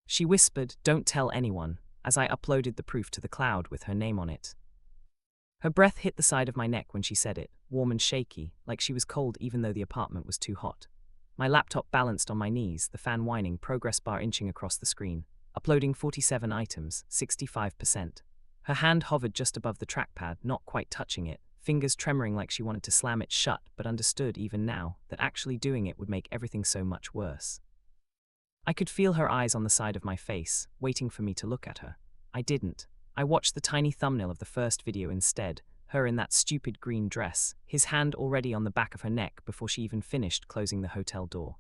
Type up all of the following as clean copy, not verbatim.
She whispered, "Don't tell anyone," as I uploaded the proof to the cloud with her name on it. Her breath hit the side of my neck when she said it, warm and shaky, like she was cold even though the apartment was too hot. My laptop balanced on my knees, the fan whining, progress bar inching across the screen. Uploading 47 items, 65%. Her hand hovered just above the trackpad, not quite touching it, fingers tremoring like she wanted to slam it shut, but understood even now that actually doing it would make everything so much worse. I could feel her eyes on the side of my face, waiting for me to look at her. I didn't. I watched the tiny thumbnail of the first video instead, her in that stupid green dress, his hand already on the back of her neck before she even finished closing the hotel door.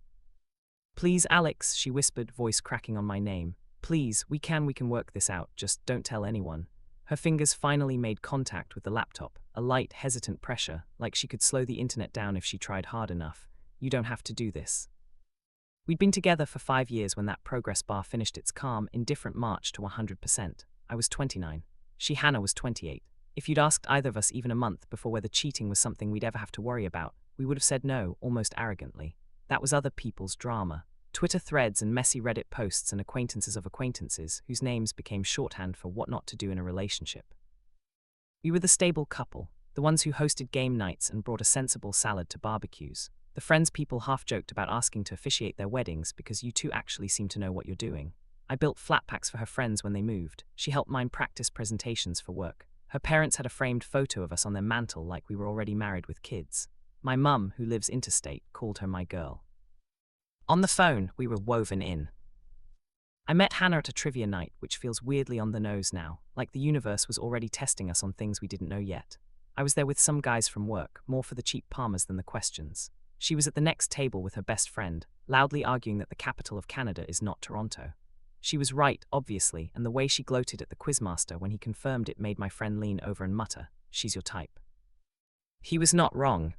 "Please, Alex," she whispered, voice cracking on my name. "Please, we can work this out, just don't tell anyone." Her fingers finally made contact with the laptop, a light, hesitant pressure, like she could slow the internet down if she tried hard enough. "You don't have to do this." We'd been together for 5 years when that progress bar finished its calm, indifferent march to 100%. I was 29. Hannah was 28. If you'd asked either of us even a month before whether cheating was something we'd ever have to worry about, we would have said no, almost arrogantly. That was other people's drama. Twitter threads and messy Reddit posts and acquaintances of acquaintances whose names became shorthand for what not to do in a relationship. We were the stable couple, the ones who hosted game nights and brought a sensible salad to barbecues. The friends people half joked about asking to officiate their weddings because you two actually seem to know what you're doing. I built flat packs for her friends when they moved. She helped mine practice presentations for work. Her parents had a framed photo of us on their mantle like we were already married with kids. My mum, who lives interstate, called her my girl. On the phone, we were woven in. I met Hannah at a trivia night, which feels weirdly on the nose now, like the universe was already testing us on things we didn't know yet. I was there with some guys from work, more for the cheap palmers than the questions. She was at the next table with her best friend, loudly arguing that the capital of Canada is not Toronto. She was right, obviously, and the way she gloated at the quizmaster when he confirmed it made my friend lean over and mutter, "She's your type." He was not wrong.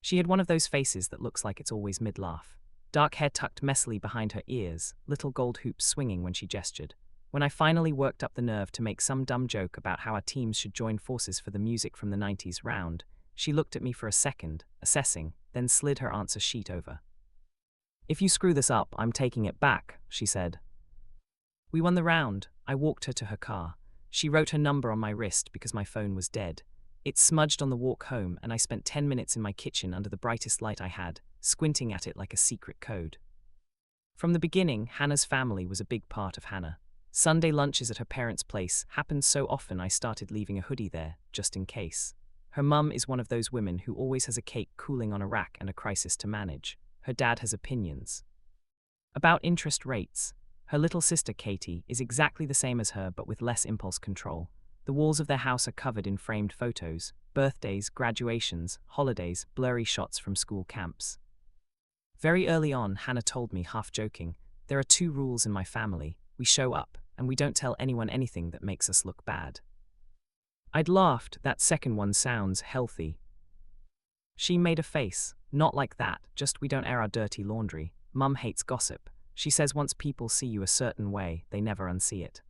She had one of those faces that looks like it's always mid-laugh. Dark hair tucked messily behind her ears, little gold hoops swinging when she gestured. When I finally worked up the nerve to make some dumb joke about how our teams should join forces for the music from the 90s round, she looked at me for a second, assessing, then slid her answer sheet over. "If you screw this up, I'm taking it back," she said. We won the round. I walked her to her car. She wrote her number on my wrist because my phone was dead. It smudged on the walk home, and I spent 10 minutes in my kitchen under the brightest light I had, squinting at it like a secret code. From the beginning, Hannah's family was a big part of Hannah. Sunday lunches at her parents' place happened so often I started leaving a hoodie there, just in case. Her mum is one of those women who always has a cake cooling on a rack and a crisis to manage. Her dad has opinions about interest rates. Her little sister, Katie, is exactly the same as her but with less impulse control. The walls of their house are covered in framed photos, birthdays, graduations, holidays, blurry shots from school camps. Very early on, Hannah told me, half joking, "There are 2 rules in my family. We show up, and we don't tell anyone anything that makes us look bad." I'd laughed. That second one sounds healthy. She made a face. "Not like that, just we don't air our dirty laundry. Mum hates gossip. She says once people see you a certain way, they never unsee it."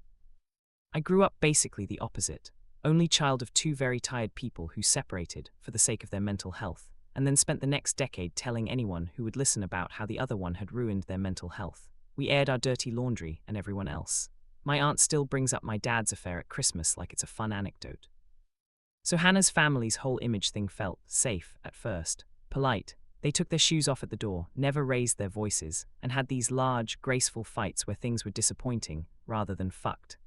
I grew up basically the opposite, only child of 2 very tired people who separated for the sake of their mental health, and then spent the next decade telling anyone who would listen about how the other one had ruined their mental health. We aired our dirty laundry and everyone else. My aunt still brings up my dad's affair at Christmas like it's a fun anecdote. So Hannah's family's whole image thing felt safe at first, polite. They took their shoes off at the door, never raised their voices, and had these large, graceful fights where things were disappointing rather than fucked.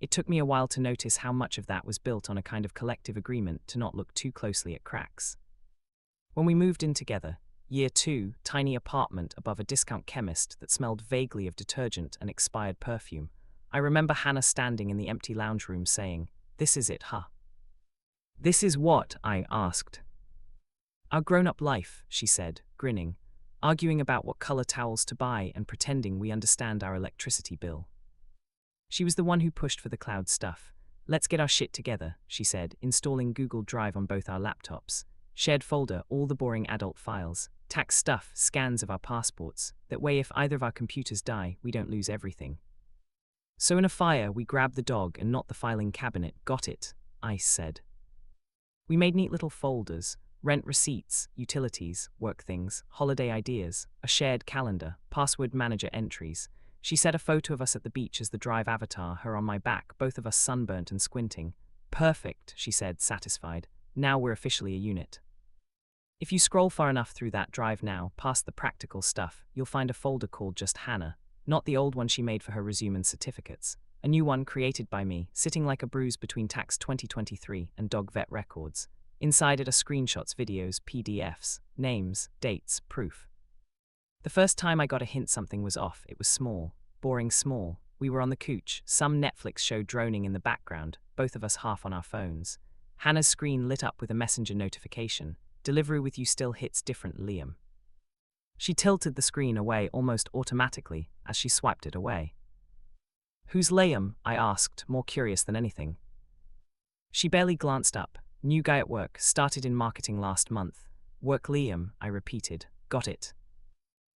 It took me a while to notice how much of that was built on a kind of collective agreement to not look too closely at cracks. When we moved in together, year 2, tiny apartment above a discount chemist that smelled vaguely of detergent and expired perfume, I remember Hannah standing in the empty lounge room saying, "This is it, huh?" "This is what?" I asked. "Our grown-up life," she said, grinning, arguing about what color towels to buy and pretending we understand our electricity bill. She was the one who pushed for the cloud stuff. "Let's get our shit together," she said, installing Google Drive on both our laptops. Shared folder, all the boring adult files, tax stuff, scans of our passports. That way if either of our computers die, we don't lose everything. So in a fire, we grabbed the dog and not the filing cabinet. "Got it," I said. We made neat little folders, rent receipts, utilities, work things, holiday ideas, a shared calendar, password manager entries. She set a photo of us at the beach as the drive avatar, her on my back, both of us sunburnt and squinting. Perfect, she said, satisfied. Now we're officially a unit. If you scroll far enough through that drive now, past the practical stuff, you'll find a folder called Just Hannah, not the old one she made for her resume and certificates. A new one created by me, sitting like a bruise between Tax 2023 and Dog Vet Records. Inside it are screenshots, videos, PDFs, names, dates, proof. The first time I got a hint something was off, it was small, boring small. We were on the couch, some Netflix show droning in the background, both of us half on our phones. Hannah's screen lit up with a messenger notification. Delivery with you still hits different, Liam. She tilted the screen away almost automatically as she swiped it away. Who's Liam? I asked, more curious than anything. She barely glanced up. New guy at work, started in marketing last month. Work Liam, I repeated. Got it.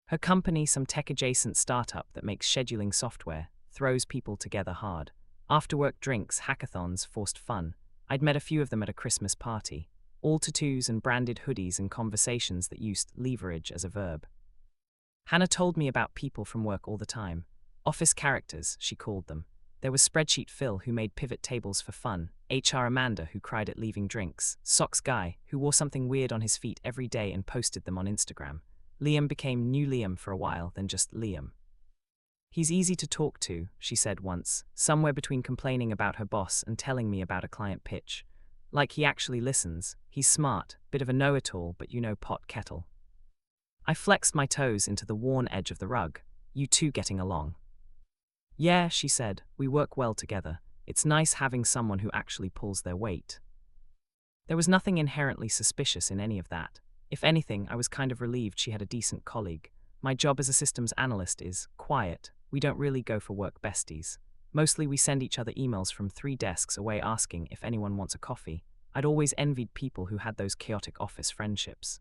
Her company, some tech-adjacent startup that makes scheduling software, throws people together hard. After-work drinks, hackathons, forced fun. I'd met a few of them at a Christmas party. All tattoos and branded hoodies and conversations that used leverage as a verb. Hannah told me about people from work all the time. Office characters, she called them. There was Spreadsheet Phil, who made pivot tables for fun, HR Amanda, who cried at leaving drinks, Socks Guy, who wore something weird on his feet every day and posted them on Instagram. Liam became New Liam for a while, then just Liam. He's easy to talk to, she said once, somewhere between complaining about her boss and telling me about a client pitch. Like he actually listens. He's smart, bit of a know-it-all, but you know, pot kettle. I flexed my toes into the worn edge of the rug. You two getting along? Yeah, she said, we work well together. It's nice having someone who actually pulls their weight. There was nothing inherently suspicious in any of that. If anything, I was kind of relieved she had a decent colleague. My job as a systems analyst is quiet. We don't really go for work besties. Mostly we send each other emails from 3 desks away asking if anyone wants a coffee. I'd always envied people who had those chaotic office friendships.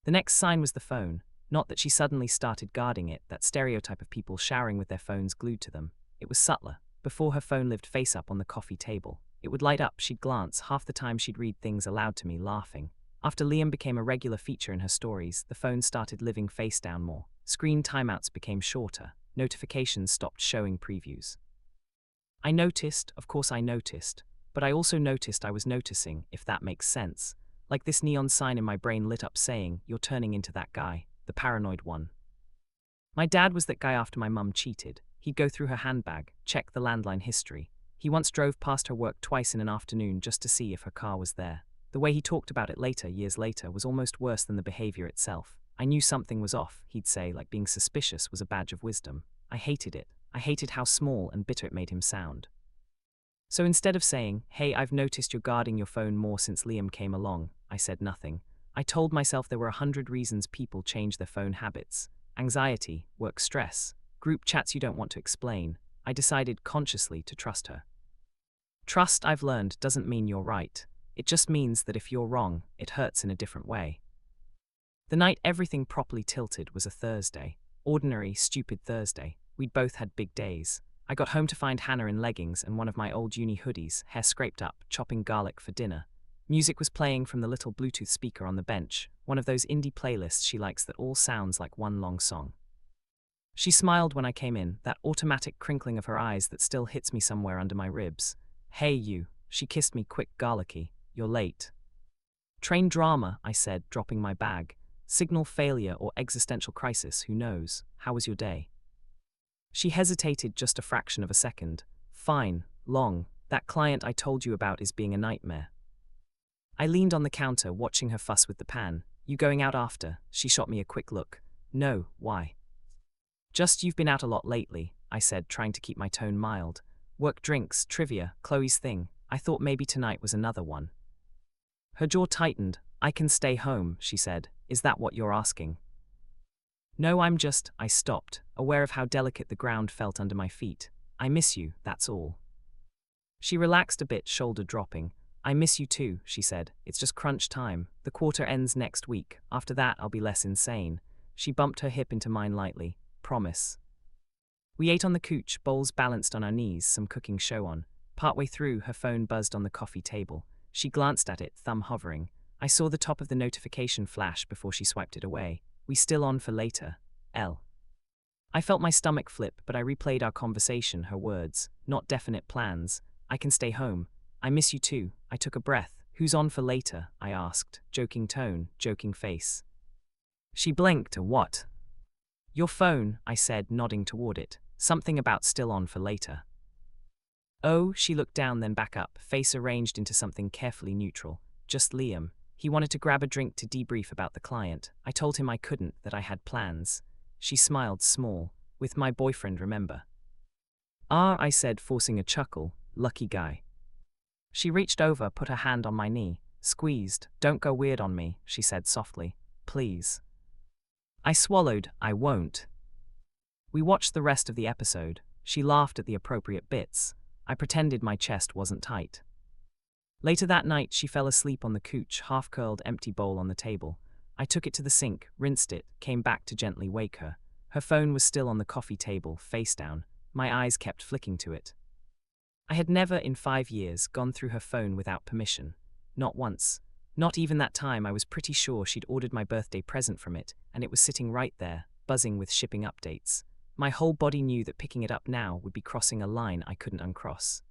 The next sign was the phone. Not that she suddenly started guarding it, that stereotype of people showering with their phones glued to them. It was subtler. Before, her phone lived face up on the coffee table. It would light up, she'd glance, half the time she'd read things aloud to me, laughing. After Liam became a regular feature in her stories, the phone started living face down more. Screen timeouts became shorter. Notifications stopped showing previews. I noticed, of course I noticed, but I also noticed I was noticing, if that makes sense. Like this neon sign in my brain lit up saying, you're turning into that guy, the paranoid one. My dad was that guy after my mum cheated. He'd go through her handbag, check the landline history. He once drove past her work twice in an afternoon just to see if her car was there. The way he talked about it later, years later, was almost worse than the behavior itself. I knew something was off, he'd say, like being suspicious was a badge of wisdom. I hated it. I hated how small and bitter it made him sound. So instead of saying, hey, I've noticed you're guarding your phone more since Liam came along, I said nothing. I told myself there were 100 reasons people change their phone habits. Anxiety, work stress, group chats you don't want to explain. I decided consciously to trust her. Trust, I've learned, doesn't mean you're right. It just means that if you're wrong, it hurts in a different way. The night everything properly tilted was a Thursday. Ordinary, stupid Thursday. We'd both had big days. I got home to find Hannah in leggings and one of my old uni hoodies, hair scraped up, chopping garlic for dinner. Music was playing from the little Bluetooth speaker on the bench, one of those indie playlists she likes that all sounds like one long song. She smiled when I came in, that automatic crinkling of her eyes that still hits me somewhere under my ribs. Hey you, she kissed me quick, garlicky. You're late. Train drama, I said, dropping my bag. Signal failure or existential crisis, who knows? How was your day? She hesitated just a fraction of a second. Fine, long. That client I told you about is being a nightmare. I leaned on the counter, watching her fuss with the pan. You going out after? She shot me a quick look. No, why? Just you've been out a lot lately, I said, trying to keep my tone mild. Work drinks, trivia, Chloe's thing. I thought maybe tonight was another one. Her jaw tightened. I can stay home, she said. Is that what you're asking? No, I stopped, aware of how delicate the ground felt under my feet. I miss you, that's all. She relaxed a bit, shoulder dropping. I miss you too, she said. It's just crunch time. The quarter ends next week. After that, I'll be less insane. She bumped her hip into mine lightly. Promise. We ate on the couch, bowls balanced on our knees, some cooking show on. Partway through, her phone buzzed on the coffee table. She glanced at it, thumb hovering. I saw the top of the notification flash before she swiped it away. We still on for later. L. I felt my stomach flip, but I replayed our conversation, her words, not definite plans. I can stay home. I miss you too. I took a breath. Who's on for later? I asked, joking tone, joking face. She blinked. What? Your phone, I said, nodding toward it. Something about still on for later. Oh, she looked down then back up, face arranged into something carefully neutral. Just Liam. He wanted to grab a drink to debrief about the client. I told him I couldn't, that I had plans. She smiled small. With my boyfriend, remember? Ah, I said, forcing a chuckle. Lucky guy. She reached over, put her hand on my knee, squeezed. Don't go weird on me, she said softly. Please. I swallowed. I won't. We watched the rest of the episode. She laughed at the appropriate bits. I pretended my chest wasn't tight. Later that night, she fell asleep on the couch, half-curled, empty bowl on the table. I took it to the sink, rinsed it, came back to gently wake her. Her phone was still on the coffee table, face down. My eyes kept flicking to it. I had never in 5 years gone through her phone without permission. Not once. Not even that time I was pretty sure she'd ordered my birthday present from it, and it was sitting right there, buzzing with shipping updates. My whole body knew that picking it up now would be crossing a line I couldn't uncross.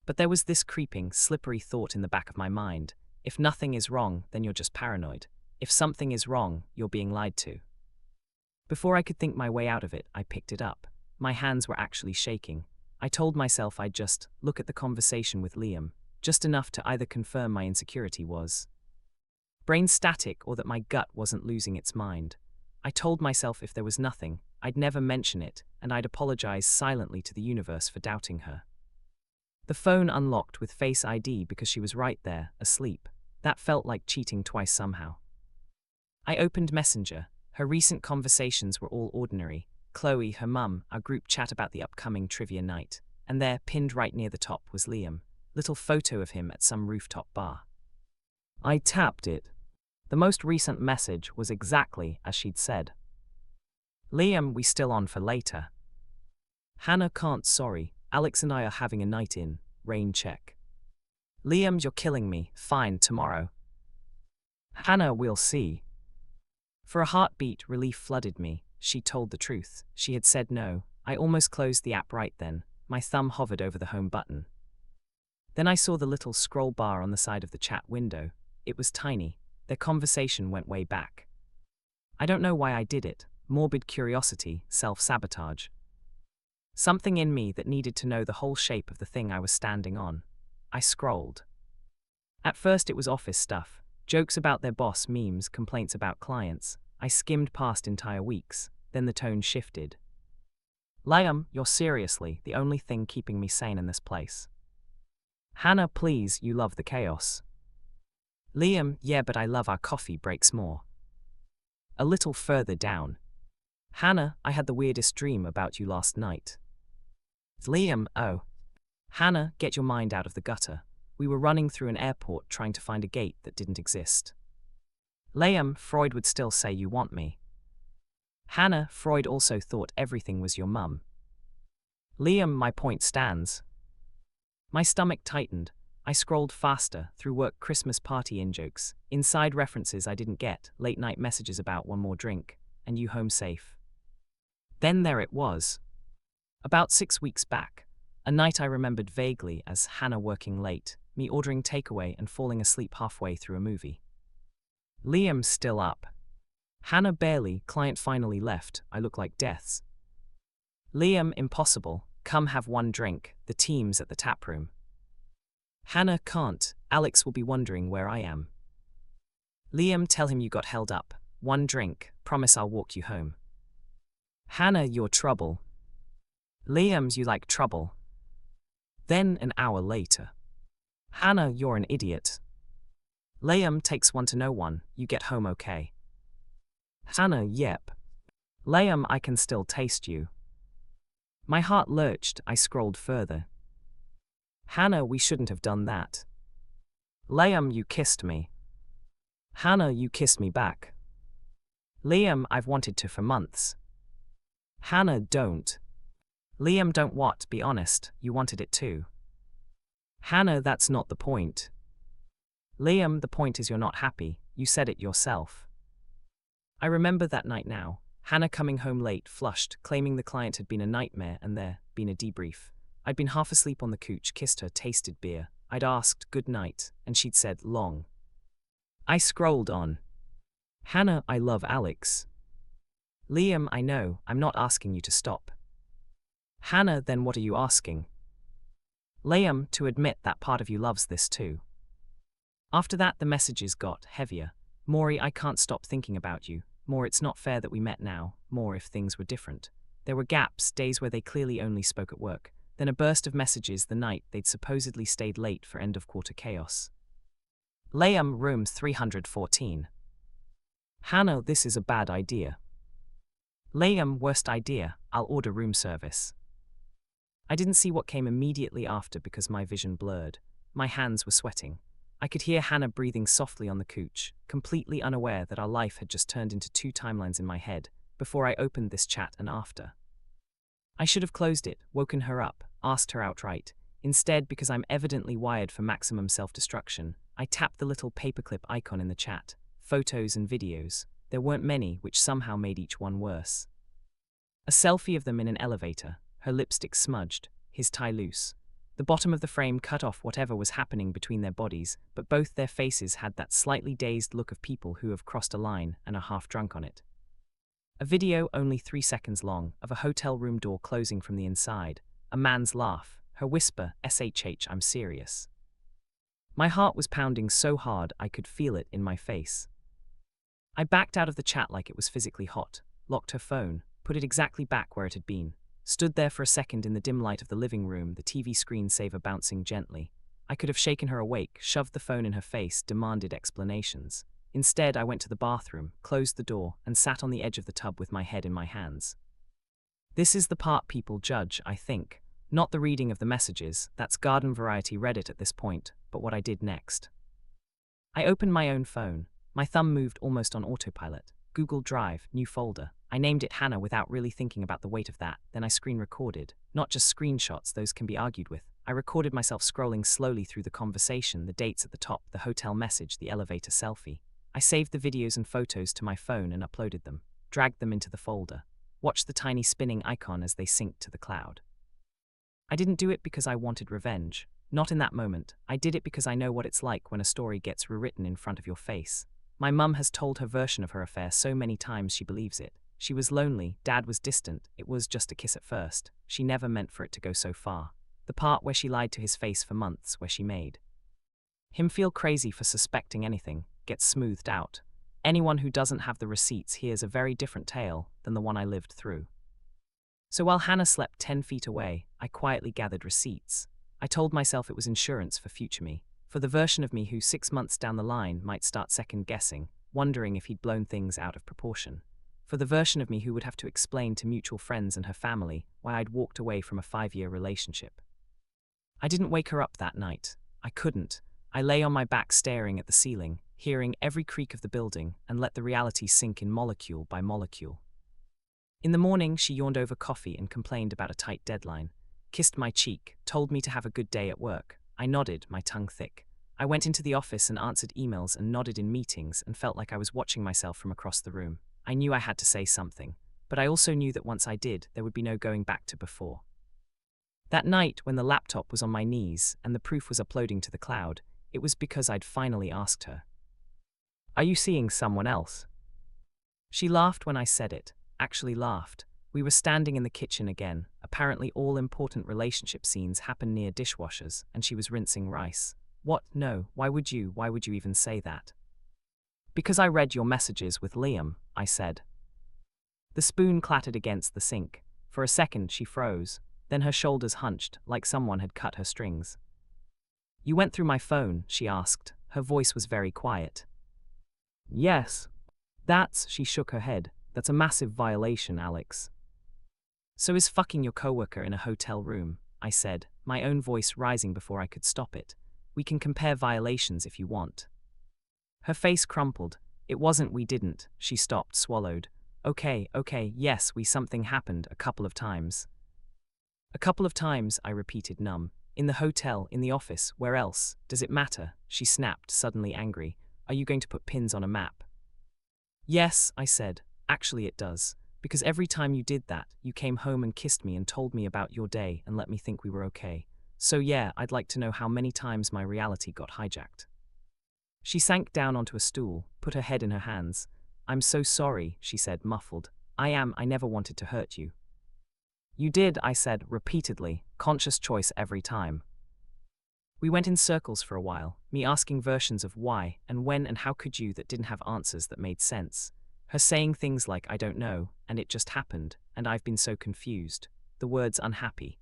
But there was this creeping, slippery thought in the back of my mind. If nothing is wrong, then you're just paranoid. If something is wrong, you're being lied to. Before I could think my way out of it, I picked it up. My hands were actually shaking. I told myself I'd just look at the conversation with Liam, just enough to either confirm my insecurity was brain static or that my gut wasn't losing its mind. I told myself if there was nothing, I'd never mention it, and I'd apologize silently to the universe for doubting her. The phone unlocked with Face ID because she was right there, asleep. That felt like cheating twice somehow. I opened Messenger. Her recent conversations were all ordinary. Chloe, her mum, our group chat about the upcoming trivia night. And there, pinned right near the top, was Liam. Little photo of him at some rooftop bar. I tapped it. The most recent message was exactly as she'd said. Liam, we still on for later? Hannah can't, sorry. Alex and I are having a night in. Rain check. Liam, you're killing me. Fine, tomorrow. Hannah, we'll see. For a heartbeat, relief flooded me. She told the truth. She had said no. I almost closed the app right then. My thumb hovered over the home button. Then I saw the little scroll bar on the side of the chat window. It was tiny. Their conversation went way back. I don't know why I did it. Morbid curiosity, self-sabotage. Something in me that needed to know the whole shape of the thing I was standing on. I scrolled. At first it was office stuff. Jokes about their boss, memes, complaints about clients. I skimmed past entire weeks. Then the tone shifted. Liam, you're seriously the only thing keeping me sane in this place. Hannah, please, you love the chaos. Liam, yeah, but I love our coffee breaks more. A little further down. Hannah, I had the weirdest dream about you last night. Liam, oh. Hannah, get your mind out of the gutter. We were running through an airport trying to find a gate that didn't exist. Liam, Freud would still say you want me. Hannah, Freud also thought everything was your mum. Liam, my point stands. My stomach tightened. I scrolled faster, through work Christmas party in-jokes, inside references I didn't get, late-night messages about one more drink, and you home safe. Then there it was. About 6 weeks back, a night I remembered vaguely as Hannah working late, me ordering takeaway and falling asleep halfway through a movie. Liam still up. Hannah barely, client finally left, I look like deaths. Liam, impossible, come have one drink, the team's at the tap room. Hannah can't, Alex will be wondering where I am. Liam, tell him you got held up, one drink, promise I'll walk you home. Hannah, you're trouble. Liam's, you like trouble. Then an hour later. Hannah, you're an idiot. Liam, takes one to know one, you get home okay. Hannah, yep. Liam, I can still taste you. My heart lurched, I scrolled further. Hannah, we shouldn't have done that. Liam, you kissed me. Hannah, you kissed me back. Liam, I've wanted to for months. Hannah, don't. Liam, don't what, be honest, you wanted it too. Hannah, that's not the point. Liam, the point is you're not happy, you said it yourself. I remember that night now, Hannah coming home late, flushed, claiming the client had been a nightmare and there been a debrief. I'd been half asleep on the couch, kissed her, tasted beer. I'd asked good night, and she'd said long. I scrolled on. Hannah, I love Alex. Liam, I know, I'm not asking you to stop. Hannah, then what are you asking? Liam, to admit that part of you loves this too. After that, the messages got heavier. Maury, I can't stop thinking about you. More, it's not fair that we met now. More, if things were different. There were gaps, days where they clearly only spoke at work. Then a burst of messages the night they'd supposedly stayed late for end-of-quarter chaos. Liam, room 314. Hannah, this is a bad idea. Liam, worst idea. I'll order room service. I didn't see what came immediately after because my vision blurred. My hands were sweating. I could hear Hannah breathing softly on the couch, completely unaware that our life had just turned into two timelines in my head, before I opened this chat and after. I should have closed it, woken her up, asked her outright. Instead, because I'm evidently wired for maximum self-destruction, I tapped the little paperclip icon in the chat. Photos and videos. There weren't many, which somehow made each one worse. A selfie of them in an elevator, her lipstick smudged, his tie loose. The bottom of the frame cut off whatever was happening between their bodies, but both their faces had that slightly dazed look of people who have crossed a line and are half drunk on it. A video only 3 seconds long, of a hotel room door closing from the inside, a man's laugh, her whisper, "SHH, I'm serious." My heart was pounding so hard I could feel it in my face. I backed out of the chat like it was physically hot, locked her phone, put it exactly back where it had been, stood there for a second in the dim light of the living room, the TV screensaver bouncing gently. I could have shaken her awake, shoved the phone in her face, demanded explanations. Instead, I went to the bathroom, closed the door, and sat on the edge of the tub with my head in my hands. This is the part people judge, I think. Not the reading of the messages, that's garden variety Reddit at this point, but what I did next. I opened my own phone. My thumb moved almost on autopilot. Google Drive, new folder. I named it Hannah without really thinking about the weight of that. Then I screen recorded. Not just screenshots, those can be argued with. I recorded myself scrolling slowly through the conversation, the dates at the top, the hotel message, the elevator selfie. I saved the videos and photos to my phone and uploaded them, dragged them into the folder, watched the tiny spinning icon as they synced to the cloud. I didn't do it because I wanted revenge. Not in that moment. I did it because I know what it's like when a story gets rewritten in front of your face. My mum has told her version of her affair so many times she believes it. She was lonely, Dad was distant, it was just a kiss at first. She never meant for it to go so far. The part where she lied to his face for months, where she made him feel crazy for suspecting anything, gets smoothed out. Anyone who doesn't have the receipts hears a very different tale than the one I lived through. So while Hannah slept 10 feet away, I quietly gathered receipts. I told myself it was insurance for future me, for the version of me who 6 months down the line might start second-guessing, wondering if he'd blown things out of proportion. For the version of me who would have to explain to mutual friends and her family why I'd walked away from a 5-year relationship. I didn't wake her up that night. I couldn't. I lay on my back staring at the ceiling, hearing every creak of the building, and let the reality sink in molecule by molecule. In the morning, she yawned over coffee and complained about a tight deadline, kissed my cheek, told me to have a good day at work. I nodded, my tongue thick. I went into the office and answered emails and nodded in meetings and felt like I was watching myself from across the room. I knew I had to say something, but I also knew that once I did, there would be no going back to before. That night, when the laptop was on my knees and the proof was uploading to the cloud, it was because I'd finally asked her. "Are you seeing someone else?" She laughed when I said it, actually laughed. We were standing in the kitchen again. Apparently all important relationship scenes happen near dishwashers, and she was rinsing rice. "What? No, why would you even say that?" "Because I read your messages with Liam," I said. The spoon clattered against the sink. For a second she froze, then her shoulders hunched, like someone had cut her strings. "You went through my phone?" she asked. Her voice was very quiet. "Yes." She shook her head. "That's a massive violation, Alex." "So is fucking your coworker in a hotel room," I said, my own voice rising before I could stop it. "We can compare violations if you want." Her face crumpled. "It wasn't we didn't," she stopped, swallowed. Okay, yes, something happened a couple of times." "A couple of times," I repeated, numb. "In the hotel, in the office, where else? Does it matter?" She snapped, suddenly angry. "Are you going to put pins on a map?" "Yes," I said. "Actually it does. Because every time you did that, you came home and kissed me and told me about your day and let me think we were okay. So yeah, I'd like to know how many times my reality got hijacked. She sank down onto a stool, put her head in her hands. I'm so sorry, she said, muffled. I never wanted to hurt you. You did, I said, repeatedly, conscious choice every time. We went in circles for a while, me asking versions of why and when and how could you that didn't have answers that made sense. Her saying things like, I don't know, and it just happened, and I've been so confused. The words unhappy.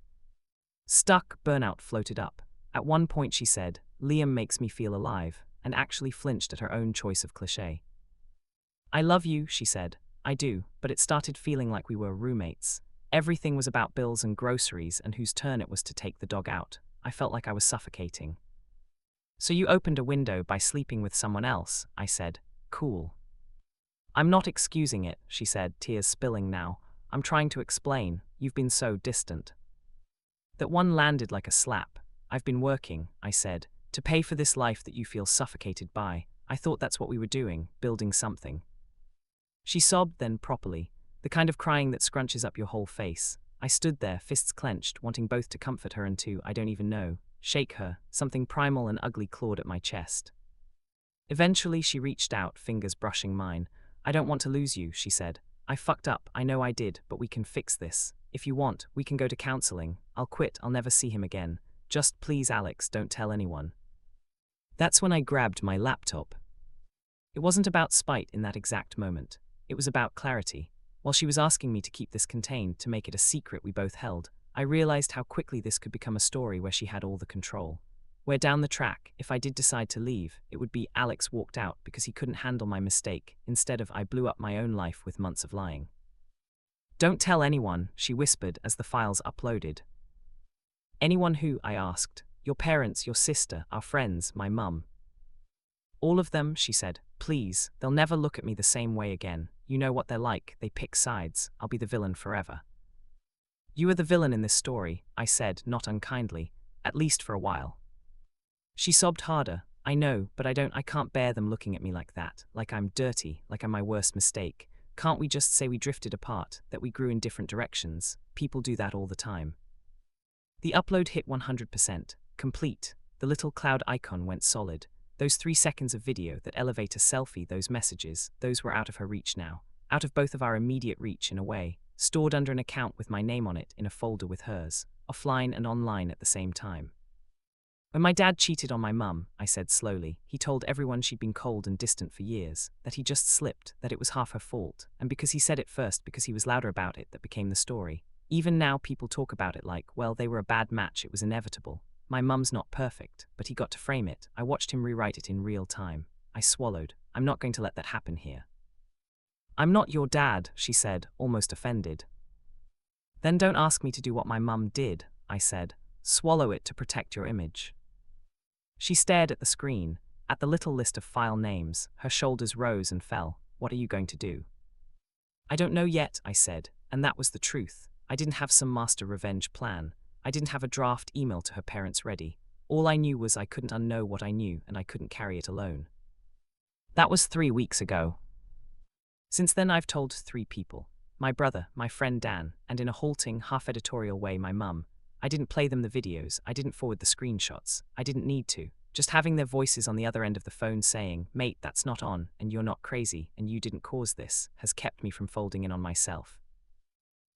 Stuck, burnout floated up. At one point she said, Liam makes me feel alive, and actually flinched at her own choice of cliché. I love you, she said. I do, but it started feeling like we were roommates. Everything was about bills and groceries and whose turn it was to take the dog out. I felt like I was suffocating. So you opened a window by sleeping with someone else, I said. Cool. I'm not excusing it, she said, tears spilling now. I'm trying to explain. You've been so distant. That one landed like a slap. I've been working, I said, to pay for this life that you feel suffocated by. I thought that's what we were doing, building something. She sobbed then properly, the kind of crying that scrunches up your whole face. I stood there, fists clenched, wanting both to comfort her and to, I don't even know, shake her. Something primal and ugly clawed at my chest. Eventually she reached out, fingers brushing mine. I don't want to lose you, she said. I fucked up, I know I did, but we can fix this. If you want, we can go to counseling. I'll quit, I'll never see him again. Just please, Alex, don't tell anyone. That's when I grabbed my laptop. It wasn't about spite in that exact moment. It was about clarity. While she was asking me to keep this contained, to make it a secret we both held, I realized how quickly this could become a story where she had all the control. Where down the track, if I did decide to leave, it would be Alex walked out because he couldn't handle my mistake, instead of I blew up my own life with months of lying. Don't tell anyone, she whispered as the files uploaded. Anyone who, I asked. Your parents, your sister, our friends, my mum. All of them, she said. Please, they'll never look at me the same way again. You know what they're like, they pick sides. I'll be the villain forever. You are the villain in this story, I said, not unkindly, at least for a while. She sobbed harder. I know, but I can't bear them looking at me like that, like I'm dirty, like I'm my worst mistake. Can't we just say we drifted apart, that we grew in different directions? People do that all the time. The upload hit 100%, complete. The little cloud icon went solid. Those 3 seconds of video, that elevator selfie, those messages, those were out of her reach now. Out of both of our immediate reach in a way, stored under an account with my name on it in a folder with hers, offline and online at the same time. When my dad cheated on my mum, I said slowly, he told everyone she'd been cold and distant for years, that he just slipped, that it was half her fault, and because he said it first, because he was louder about it, that became the story. Even now people talk about it like, well, they were a bad match, it was inevitable. My mum's not perfect, but he got to frame it. I watched him rewrite it in real time. I swallowed. I'm not going to let that happen here. I'm not your dad, she said, almost offended. Then don't ask me to do what my mum did, I said. Swallow it to protect your image. She stared at the screen, at the little list of file names. Her shoulders rose and fell. What are you going to do? I don't know yet, I said, and that was the truth. I didn't have some master revenge plan. I didn't have a draft email to her parents ready. All I knew was I couldn't unknow what I knew, and I couldn't carry it alone. That was 3 weeks ago. Since then I've told 3 people. My brother, my friend Dan, and in a halting, half-editorial way my mum. I didn't play them the videos, I didn't forward the screenshots, I didn't need to. Just having their voices on the other end of the phone saying, mate, that's not on, and you're not crazy, and you didn't cause this, has kept me from folding in on myself.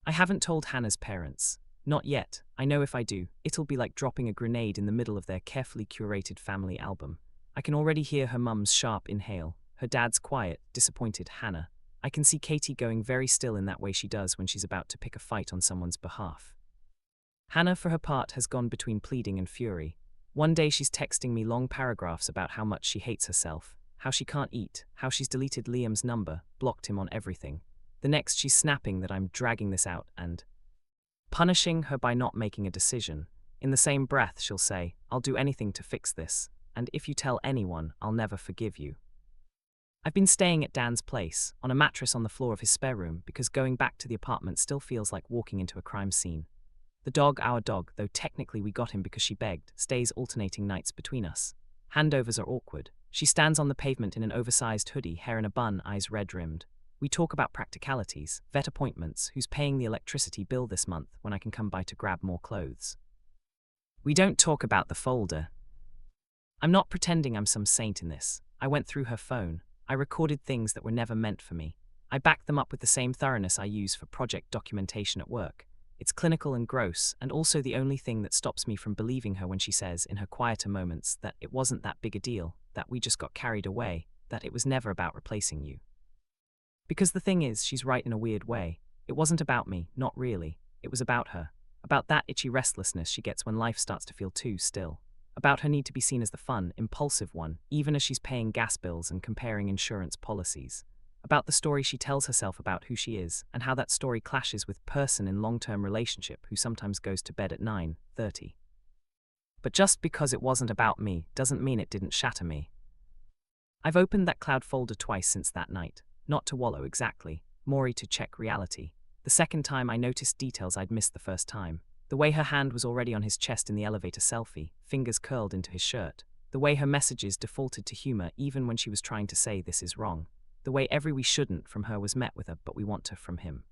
I haven't told Hannah's parents. Not yet. I know if I do, it'll be like dropping a grenade in the middle of their carefully curated family album. I can already hear her mum's sharp inhale, her dad's quiet, disappointed Hannah. I can see Katie going very still in that way she does when she's about to pick a fight on someone's behalf. Hannah, for her part, has gone between pleading and fury. One day she's texting me long paragraphs about how much she hates herself, how she can't eat, how she's deleted Liam's number, blocked him on everything. The next she's snapping that I'm dragging this out and punishing her by not making a decision. In the same breath she'll say, I'll do anything to fix this, and if you tell anyone, I'll never forgive you. I've been staying at Dan's place, on a mattress on the floor of his spare room, because going back to the apartment still feels like walking into a crime scene. The dog, our dog, though technically we got him because she begged, stays alternating nights between us. Handovers are awkward. She stands on the pavement in an oversized hoodie, hair in a bun, eyes red-rimmed. We talk about practicalities, vet appointments, who's paying the electricity bill this month when I can come by to grab more clothes. We don't talk about the folder. I'm not pretending I'm some saint in this. I went through her phone. I recorded things that were never meant for me. I backed them up with the same thoroughness I use for project documentation at work. It's clinical and gross, and also the only thing that stops me from believing her when she says, in her quieter moments, that it wasn't that big a deal, that we just got carried away, that it was never about replacing you. Because the thing is, she's right in a weird way. It wasn't about me, not really. It was about her. About that itchy restlessness she gets when life starts to feel too still. About her need to be seen as the fun, impulsive one, even as she's paying gas bills and comparing insurance policies. About the story she tells herself about who she is, and how that story clashes with person in long-term relationship who sometimes goes to bed at 9:30. But just because it wasn't about me doesn't mean it didn't shatter me. I've opened that cloud folder twice since that night, not to wallow exactly, more to check reality. The second time I noticed details I'd missed the first time. The way her hand was already on his chest in the elevator selfie, fingers curled into his shirt. The way her messages defaulted to humor even when she was trying to say this is wrong. The way every we shouldn't from her was met with a but we want to from him.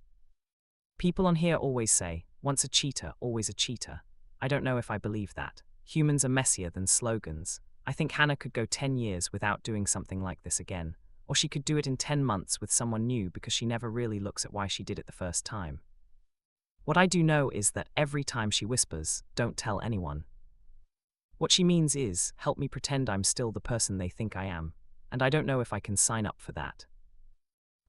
People on here always say, once a cheater, always a cheater. I don't know if I believe that. Humans are messier than slogans. I think Hannah could go 10 years without doing something like this again. Or she could do it in 10 months with someone new because she never really looks at why she did it the first time. What I do know is that every time she whispers, don't tell anyone. What she means is, help me pretend I'm still the person they think I am. And I don't know if I can sign up for that.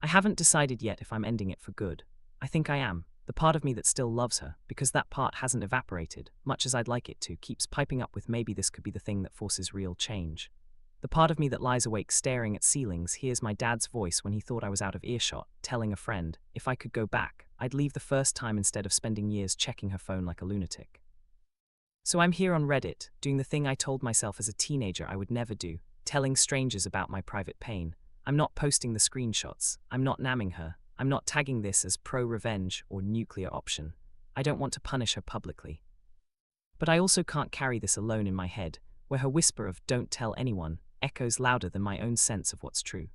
I haven't decided yet if I'm ending it for good. I think I am. The part of me that still loves her, because that part hasn't evaporated, much as I'd like it to, keeps piping up with maybe this could be the thing that forces real change. The part of me that lies awake staring at ceilings hears my dad's voice when he thought I was out of earshot, telling a friend, if I could go back, I'd leave the first time instead of spending years checking her phone like a lunatic. So I'm here on Reddit, doing the thing I told myself as a teenager I would never do, telling strangers about my private pain. I'm not posting the screenshots. I'm not namming her. I'm not tagging this as pro-revenge or nuclear option. I don't want to punish her publicly. But I also can't carry this alone in my head, where her whisper of "don't tell anyone" echoes louder than my own sense of what's true.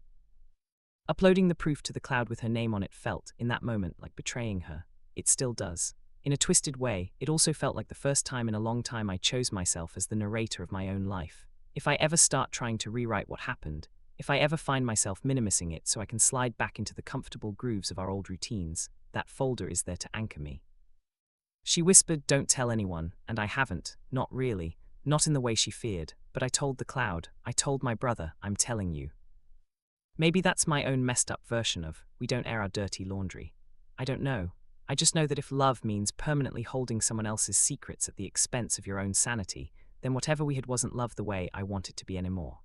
Uploading the proof to the cloud with her name on it felt, in that moment, like betraying her. It still does. In a twisted way, it also felt like the first time in a long time I chose myself as the narrator of my own life. If I ever start trying to rewrite what happened, if I ever find myself minimizing it so I can slide back into the comfortable grooves of our old routines, that folder is there to anchor me. She whispered, don't tell anyone, and I haven't, not really, not in the way she feared, but I told the cloud, I told my brother, I'm telling you. Maybe that's my own messed up version of, we don't air our dirty laundry. I don't know. I just know that if love means permanently holding someone else's secrets at the expense of your own sanity, then whatever we had wasn't love the way I want it to be anymore.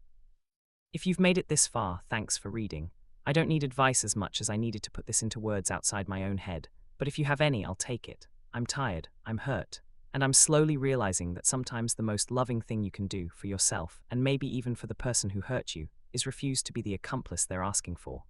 If you've made it this far, thanks for reading. I don't need advice as much as I needed to put this into words outside my own head, but if you have any, I'll take it. I'm tired, I'm hurt, and I'm slowly realizing that sometimes the most loving thing you can do for yourself, and maybe even for the person who hurt you, is refuse to be the accomplice they're asking for.